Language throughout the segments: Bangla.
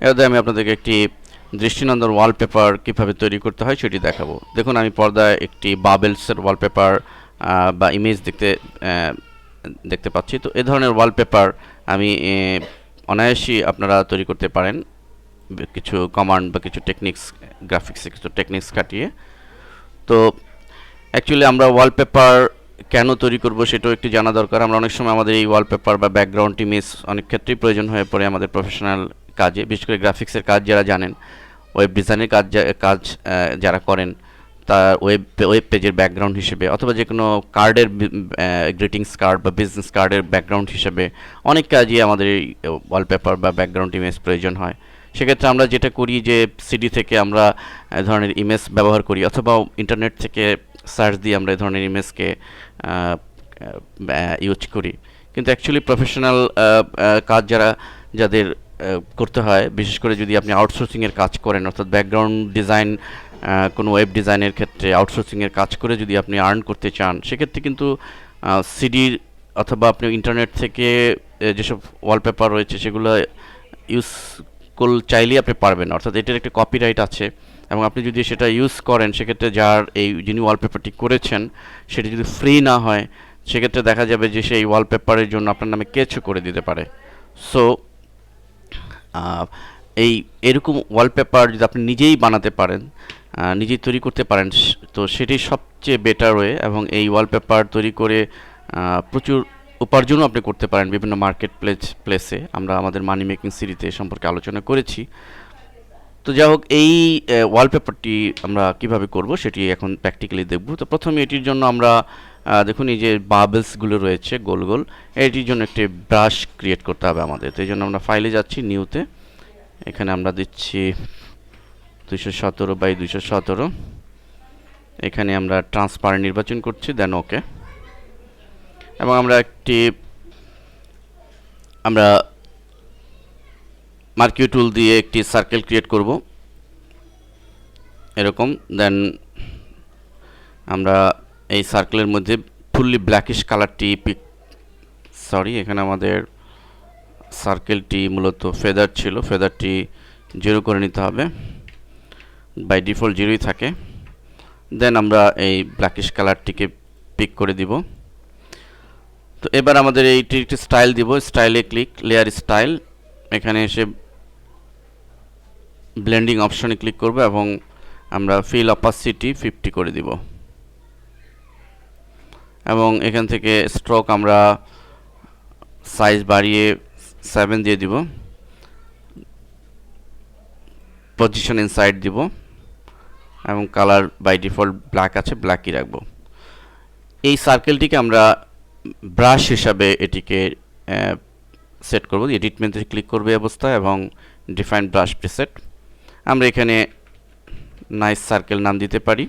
এরপরে আমি আপনাদেরকে একটি দৃষ্টিনন্দন ওয়ালপেপার কিভাবে তৈরি করতে হয় সেটি দেখাবো। দেখুন আমি পর্দায় একটি বাবেলসের ওয়ালপেপার বা ইমেজ দেখতে পাচ্ছি। তো এ ধরনের ওয়ালপেপার আমি অনায়াসেই আপনারা তৈরি করতে পারেন কিছু কমান্ড বা কিছু টেকনিক্স, গ্রাফিক্সে কিছু টেকনিক্স খাটিয়ে। তো অ্যাকচুয়ালি আমরা ওয়ালপেপার কেন তৈরি করব সেটাও একটু জানা দরকার। আমরা অনেক সময় আমাদের এই ওয়ালপেপার বা ব্যাকগ্রাউন্ড ইমেজ অনেক ক্ষেত্রেই প্রয়োজন হয়ে পড়ে আমাদের প্রফেশনাল কাজে, বিশেষ করে গ্রাফিক্সের কাজ যারা জানেন, ওয়েব ডিজাইনের কাজ যারা করেন, তার ওয়েব পেজের ব্যাকগ্রাউন্ড হিসেবে অথবা যে কোনো কার্ডের গ্রিটিংস কার্ড বা বিজনেস কার্ডের ব্যাকগ্রাউন্ড হিসেবে অনেক কাজই আমাদের এই ওয়ালপেপার বা ব্যাকগ্রাউন্ড ইমেজ প্রয়োজন হয়। সেক্ষেত্রে আমরা যেটা করি যে সিডি থেকে আমরা এ ধরনের ইমেজ ব্যবহার করি অথবা ইন্টারনেট থেকে সার্চ দিয়ে আমরা এ ধরনের ইমেজকে ইউজ করি। কিন্তু অ্যাকচুয়ালি প্রফেশনাল কাজ যাদের করতে হয়, বিশেষ করে যদি আপনি আউটসোর্সিংয়ের কাজ করেন, অর্থাৎ ব্যাকগ্রাউন্ড ডিজাইন কোনো ওয়েব ডিজাইনের ক্ষেত্রে আউটসোর্সিংয়ের কাজ করে যদি আপনি আর্ন করতে চান, সেক্ষেত্রে কিন্তু সিডির অথবা আপনি ইন্টারনেট থেকে যেসব ওয়ালপেপার রয়েছে সেগুলো ইউজ চাইলেই আপনি পারবেন না, অর্থাৎ এটার একটা কপিরাইট আছে। এবং আপনি যদি সেটা ইউজ করেন সেক্ষেত্রে যিনি ওয়ালপেপারটি করেছেন সেটি যদি ফ্রি না হয়, সেক্ষেত্রে দেখা যাবে যে সেই ওয়ালপেপারের জন্য আপনার নামে কেসও করে দিতে পারে। সো এরকম ওয়ালপেপার যদি আপনি নিজেই বানাতে পারেন, নিজেই তৈরি করতে পারেন, তো সেটি সবচেয়ে বেটার ওয়ে। এবং এই ওয়ালপেপার তৈরি করে প্রচুর উপার্জনও আপনি করতে পারেন বিভিন্ন মার্কেট প্লেসে। আমরা আমাদের মানি মেকিং সিরিজে সম্পর্কে আলোচনা করেছি। তো যাই হোক, এই ওয়ালপেপারটি আমরা কিভাবে করব সেটি এখন প্র্যাকটিক্যালি দেখব। তো প্রথমে এটির জন্য আমরা দেখুন এই যে বাবলসগুলো রয়েছে গোল গোল, এটির জন্য একটি ব্রাশ ক্রিয়েট করতে হবে আমাদের। তো এই জন্য আমরা ফাইলে যাচ্ছি, নিউতে, এখানে আমরা দিচ্ছি 217 বাই 217, এখানে আমরা ট্রান্সপারেন্ট নির্বাচন করছি, দেন ওকে। এবং আমরা মার্কিউ টুল দিয়ে একটি সার্কেল ক্রিয়েট করব এরকম। দেন আমরা এই সার্কেলের মধ্যে ফুললি ব্ল্যাকিশ কালারটি এখানে আমাদের সার্কেলটি মূলত ফেদার ছিল, ফেদারটি 0 করে নিতে হবে, বাই ডিফল্ট 0ই থাকে। দেন আমরা এই ব্ল্যাকিশ কালারটিকে পিক করে দিব। তো এবার আমাদের এইটি একটি স্টাইল দিব, স্টাইলে ক্লিক, লেয়ার স্টাইল, এখানে এসে ব্লেন্ডিং অপশনে ক্লিক করব এবং আমরা ফিল অপাসিটি 50 করে দিব। এবং এখান থেকে স্ট্রোক আমরা সাইজ বাড়িয়ে 7 দিয়ে দিব, পজিশন ইনসাইড দিব এবং কালার বাই ডিফল্ট ব্ল্যাক আছে, ব্ল্যাকই রাখবো। এই সার্কেলটিকে আমরা ব্রাশ হিসাবে এটিকে সেট করব। এডিট মেনুতে ক্লিক করবে অবস্থায় এবং ডিফাইন ব্রাশ প্রিসেট, আমরা এখানে নাইস সার্কেল নাম দিতে পারি,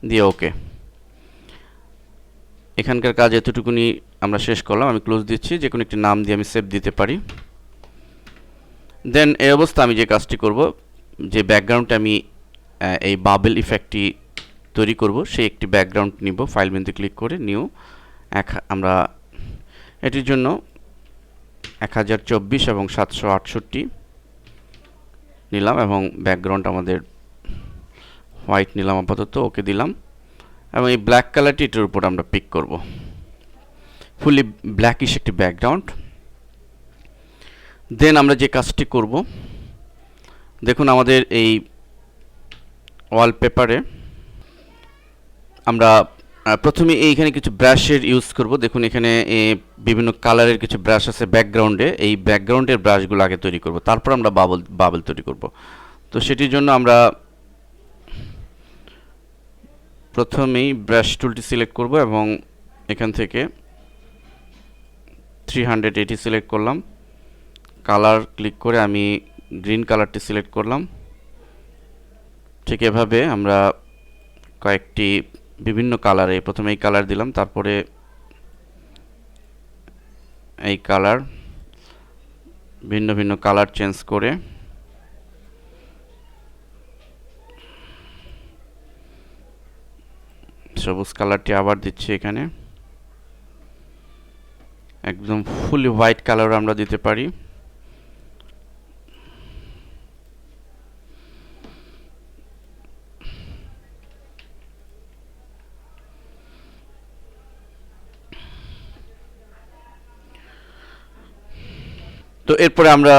দিয়ে ওকে। এখানকার কাজ এতটুকুনি আমরা শেষ করলাম, আমি ক্লোজ দিচ্ছি। যে কোনো একটি নাম দিয়ে আমি সেভ দিতে পারি। দেন এই অবস্থা আমি যে কাজটি করব, যে ব্যাকগ্রাউন্ডে আমি এই বাবেল ইফেক্টটি তৈরি করব, সেই একটি ব্যাকগ্রাউন্ড নিব, ফাইল মেনুতে ক্লিক করে নিউ, আমরা এটির জন্য 1024 এবং 768 নিলাম এবং ব্যাকগ্রাউন্ড আমাদের হোয়াইট নিলাম আপাতত, ওকে দিলাম। এবং এই ব্ল্যাক কালারটি এটার উপর আমরা পিক করব, ফুলি ব্ল্যাকিশ একটি ব্যাকগ্রাউন্ড। দেন আমরা যে কাজটি করব, দেখুন আমাদের এই ওয়ালপেপারে আমরা প্রথমে এইখানে কিছু ব্রাশের ইউজ করব। দেখুন এখানে বিভিন্ন কালারের কিছু ব্রাশ আছে ব্যাকগ্রাউন্ডে, এই ব্যাকগ্রাউন্ডের ব্রাশগুলো আগে তৈরি করব, তারপর আমরা বাবল তৈরি করব। তো সেটির জন্য আমরা প্রথমেই ব্রাশ টুলটি সিলেক্ট করব এবং এখান থেকে 380 সিলেক্ট করলাম, কালার ক্লিক করে আমি গ্রিন কালারটি সিলেক্ট করলাম। ঠিক এভাবে আমরা কয়েকটি বিভিন্ন কালারে, প্রথমে এই কালার দিলাম, তারপরে এই কালার, ভিন্ন ভিন্ন কালার চেঞ্জ করে সবুজ কালারটি আবার দিচ্ছি এখানে, একদম ফুলি হোয়াইট কালার আমরা দিতে পারি। তো এরপরে আমরা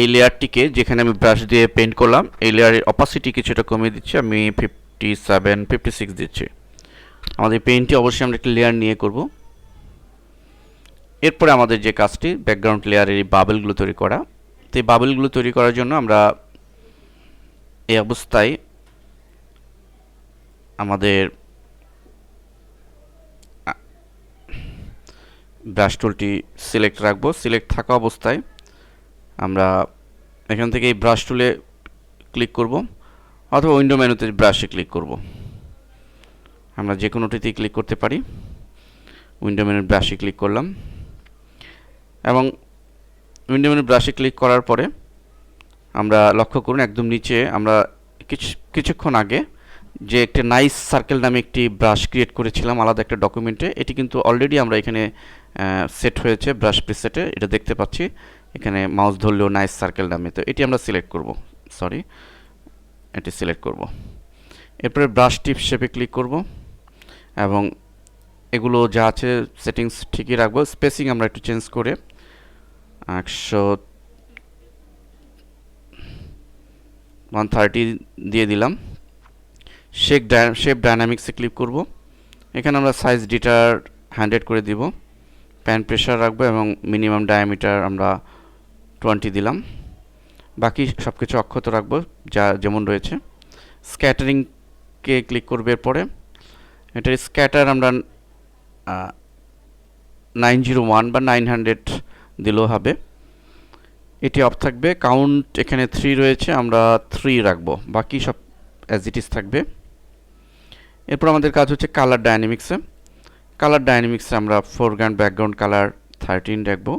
এই লেয়ারটিকে, যেখানে আমি ব্রাশ দিয়ে পেইন্ট করলাম, এই লেয়ারের অপাসিটি কিছুটা কমিয়ে দিচ্ছি, আমি 56 দিচ্ছি। আমাদের পেইন্টটি অবশ্যই আমরা একটি লেয়ার নিয়ে করব। এরপরে আমাদের যে কাজটি, ব্যাকগ্রাউন্ড লেয়ারের এই বাবেলগুলো তৈরি করা। তো এই বাবেলগুলো তৈরি করার জন্য আমরা এই অবস্থায় আমাদের ব্রাশ টুলটি সিলেক্ট রাখবো। সিলেক্ট থাকা অবস্থায় আমরা এখান থেকে এই ব্রাশ টুলে ক্লিক করব, অথবা উইন্ডো মেনুতে ব্রাশে ক্লিক করব। আমরা যে কোনোটিতেই ক্লিক করতে পারি। উইন্ডো মেনুর ব্রাশে ক্লিক করলাম, এবং উইন্ডো মেনুর ব্রাশে ক্লিক করার পরে আমরা লক্ষ্য করুন একদম নিচে আমরা কিছুক্ষণ আগে যে একটা নাইস সার্কেল নামে একটি ব্রাশ ক্রিয়েট করেছিলাম আলাদা একটা ডকুমেন্টে, এটি কিন্তু অলরেডি আমরা এখানে সেট হয়েছে ব্রাশ প্রিসেটে, এটা দেখতে পাচ্ছি এখানে মাউস ধরলেও নাইস সার্কেল নামে। তো এটি আমরা সিলেক্ট করব, এটি সিলেক্ট করব। এরপরে ব্রাশ টিপ শেপে ক্লিক করব, এবং এগুলো যা আছে সেটিংস ঠিকই রাখবো। স্পেসিং আমরা একটু চেঞ্জ করে 130 দিয়ে দিলাম। শেপ ডায়নামিক্সে ক্লিক করব। এখানে আমরা সাইজ ডিটার 100 করে দিব, প্যান প্রেশার রাখবো, এবং মিনিমাম ডায়ামিটার আমরা 20 দিলাম। বাকি সব কিছু অক্ষত রাখবো যা যেমন রয়েছে। স্ক্যাটারিংকে ক্লিক করবে। এরপরে এটার স্ক্যাটার আমরা 901 বা 900 দিলেও হবে। এটি অফ থাকবে। কাউন্ট এখানে 3 রয়েছে, আমরা 3 রাখবো, বাকি সব অ্যাজ ইট ইজ থাকবে। এরপর আমাদের কাজ হচ্ছে কালার ডায়নামিক্সে। আমরা ফোরগ্রাউন্ড ব্যাকগ্রাউন্ড কালার 13 রাখবো,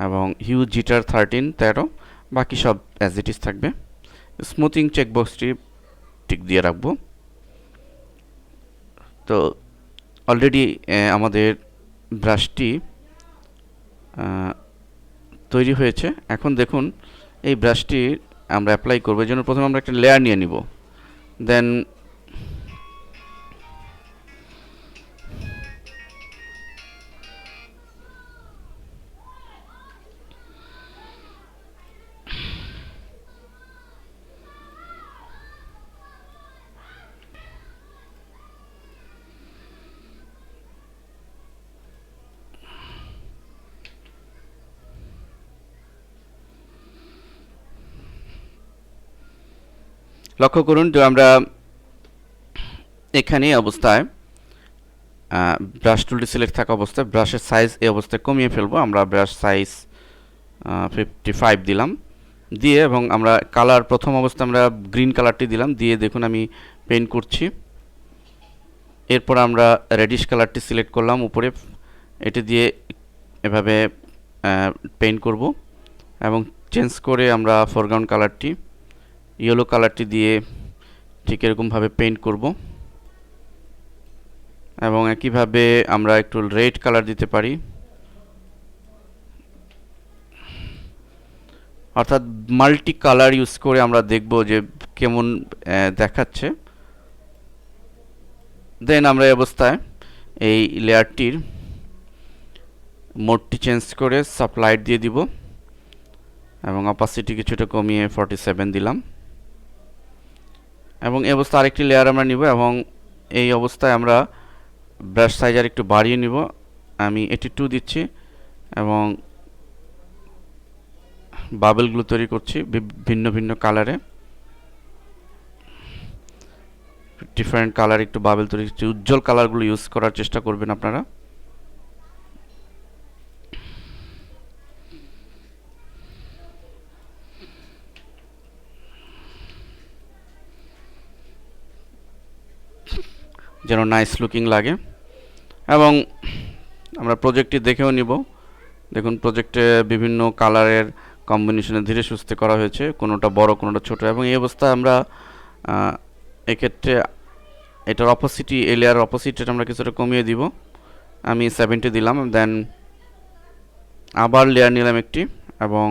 এবং হিউজ জিটার 13, বাকি সব অ্যাজ ইট ইজ থাকবে। স্মুথিং চেকবক্সটি টিক দিয়ে রাখবো। তো অলরেডি আমাদের ব্রাশটি তৈরি হয়েছে। এখন দেখুন এই ব্রাশটি আমরা অ্যাপ্লাই করবো। এই জন্য প্রথমে আমরা একটা লেয়ার নিয়ে নিব, দেন লক্ষ্য করুন যে আমরা এখানে অবস্থায় ব্রাশ টুলটি সিলেক্ট থাকা অবস্থায় ব্রাশের সাইজ এই অবস্থায় কমিয়ে ফেলবো। আমরা ব্রাশ সাইজ 55 দিলাম, দিয়ে এবং আমরা কালার প্রথম অবস্থায় আমরা গ্রিন কালারটি দিলাম, দিয়ে দেখুন আমি পেইন্ট করছি। এরপর আমরা রেডিশ কালারটি সিলেক্ট করলাম উপরে, এটি দিয়ে এভাবে পেইন্ট করব, এবং চেঞ্জ করে আমরা ফোরগ্রাউন্ড কালারটি ইয়েলো কালারটি দিয়ে ঠিক এরকমভাবে পেইন্ট করব, এবং একইভাবে আমরা একটু রেড কালার দিতে পারি, অর্থাৎ মাল্টি কালার ইউজ করে আমরা দেখব যে কেমন দেখাচ্ছে। দেন আমরা এই অবস্থায় এই লেয়ারটির মোডটি চেঞ্জ করে সাপ্লাইট দিয়ে দিব, এবং অপাসিটি কিছুটা কমিয়ে 47 দিলাম, এবং এই অবস্থায় আরেকটি লেয়ার আমরা নিব, এবং এই অবস্থায় আমরা ব্রাশ সাইজ আর একটু বাড়িয়ে নিব। আমি 82 দিচ্ছি, এবং বাবেলগুলো তৈরি করছি ভিন্ন ভিন্ন কালারে, ডিফারেন্ট কালার একটু বাবেল তৈরি করছি। উজ্জ্বল কালারগুলো ইউজ করার চেষ্টা করবেন আপনারা। যেন নাইস লুকিং লাগে। এবং আমরা প্রজেক্টটি দেখেও নিব। দেখুন প্রজেক্টে বিভিন্ন কালারের কম্বিনেশনে ধীরে সুস্থে করা হয়েছে, কোনোটা বড় কোনোটা ছোট, এবং এই অবস্থায় আমরা এক্ষেত্রে এটার অপোসিটি, এই লেয়ার অপোসিটটা আমরা কিছুটা কমিয়ে দিব। আমি 70 দিলাম, দেন আবার লেয়ার নিলাম একটি, এবং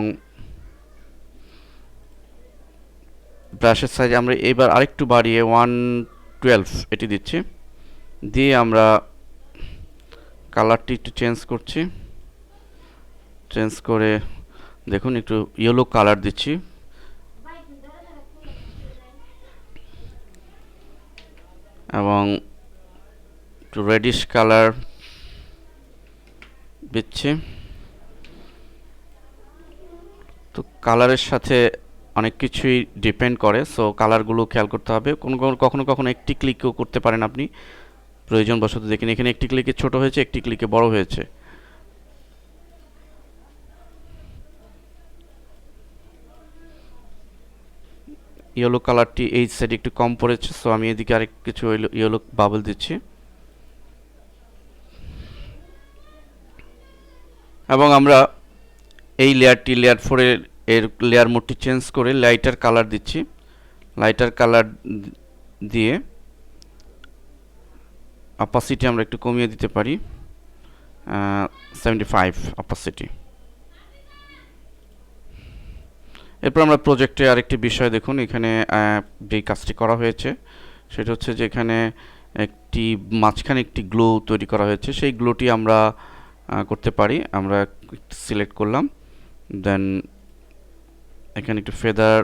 ব্রাশের সাইজ আমরা এবার আরেকটু বাড়িয়ে 112 এটি দিচ্ছি, দিয়ে আমরা কালারটি একটু চেঞ্জ করছি, চেঞ্জ করে দেখুন একটু ইয়েলো কালার দিচ্ছি, এবং একটু রেডিশ কালার দিচ্ছি। তো কালারের সাথে অনেক কিছুই ডিপেন্ড করে, সো কালারগুলো খেয়াল করতে হবে। কখনো কখনো একটি ক্লিকও করতে পারেন আপনি প্রয়োজন বশত। দেখেন এখানে একটি ক্লিকে ছোট হয়েছে, একটি ক্লিকে বড় হয়েছে। ইয়েলো কালারটি এই সাইডে একটু কম পড়েছে, সো আমি এদিকে আরেক কিছু ইয়েলো বাবল দিচ্ছি, এবং আমরা এই লেয়ারটি লেয়ার 4 এর লেয়ার মোডটি চেঞ্জ করে লাইটার কালার দিচ্ছি। লাইটার কালার দিয়ে অপাসিটি আমরা একটু কমিয়ে দিতে পারি, 75 অপাসিটি। এরপর আমরা প্রজেক্টে আরেকটি বিষয় দেখুন, এখানে যে কাজটি করা হয়েছে সেটা হচ্ছে যে এখানে একটি মাঝখানে একটি গ্লো তৈরি করা হয়েছে। সেই গ্লোটি আমরা করতে পারি। আমরা সিলেক্ট করলাম, দেন এখানে একটু ফেদার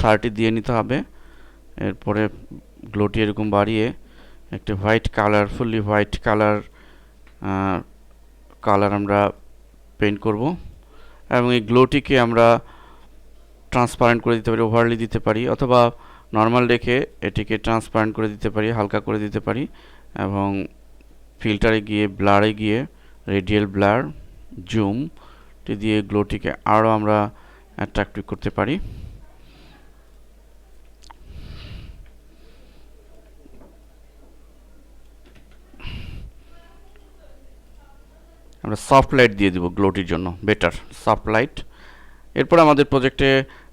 30 দিয়ে নিতে হবে। এরপরে গ্লোটি এরকম বাড়িয়ে একটি white colour, fully white colour আমরা পেইন্ট করব, এবং এই গ্লোটিকে আমরা ট্রান্সপারেন্ট করে দিতে পারি, ওভারলি দিতে পারি, অথবা নর্মাল রেখে এটিকে ট্রান্সপারেন্ট করে দিতে পারি, হালকা করে দিতে পারি, এবং ফিল্টারে গিয়ে ব্লারে গিয়ে রেডিয়াল ব্লার জুমটি দিয়ে গ্লোটিকে আরও আমরা অ্যাট্রাক্টিভ করতে পারি। আমরা সফট লাইট দিয়ে দিব গ্লোটির জন্য, বেটার সফট লাইট। এরপর আমাদের প্রজেক্টে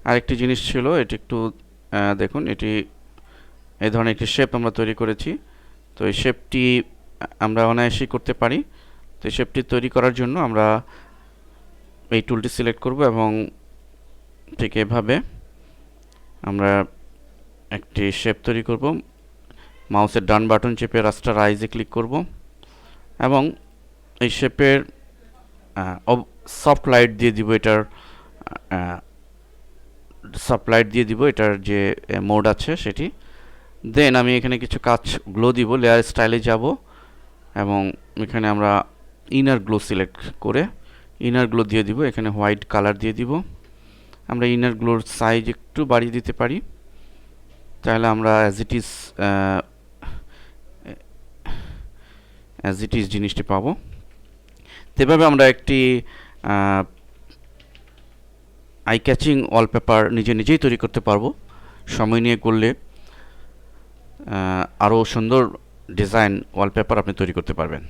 আরেকটি জিনিস ছিল, এটি একটু দেখুন, এটি এই ধরনের একটি শেপ আমরা তৈরি করেছি। তো এই শেপটি আমরা অনায়াসেই করতে পারি। তো এই শেপটি তৈরি করার জন্য আমরা এই টুলটি সিলেক্ট করব, এবং ঠিক এভাবে আমরা একটি শেপ তৈরি করব। মাউসের ডান বাটন চেপে রাস্টার আইজে ক্লিক করব, এবং এই শেপের সফট লাইট দিয়ে দিব, এটার যে মোড আছে সেটি। দেন আমি এখানে কিছু কাজ গ্লো দিব, লেয়ার স্টাইলে যাব, এবং এখানে আমরা ইনার গ্লো সিলেক্ট করে ইনার গ্লো দিয়ে দিব। এখানে হোয়াইট কালার দিয়ে দিব। আমরা ইনার গ্লোর সাইজ একটু বাড়িয়ে দিতে পারি, তাহলে আমরা অ্যাজ ইট ইজ জিনিসটি পাবো। এভাবে আমরা একটি আই ক্যাচিং ওয়ালপেপার নিজেই তৈরি করতে পারবো। সময় নিয়ে করলে আরও সুন্দর ডিজাইন ওয়ালপেপার আপনি তৈরি করতে পারবেন।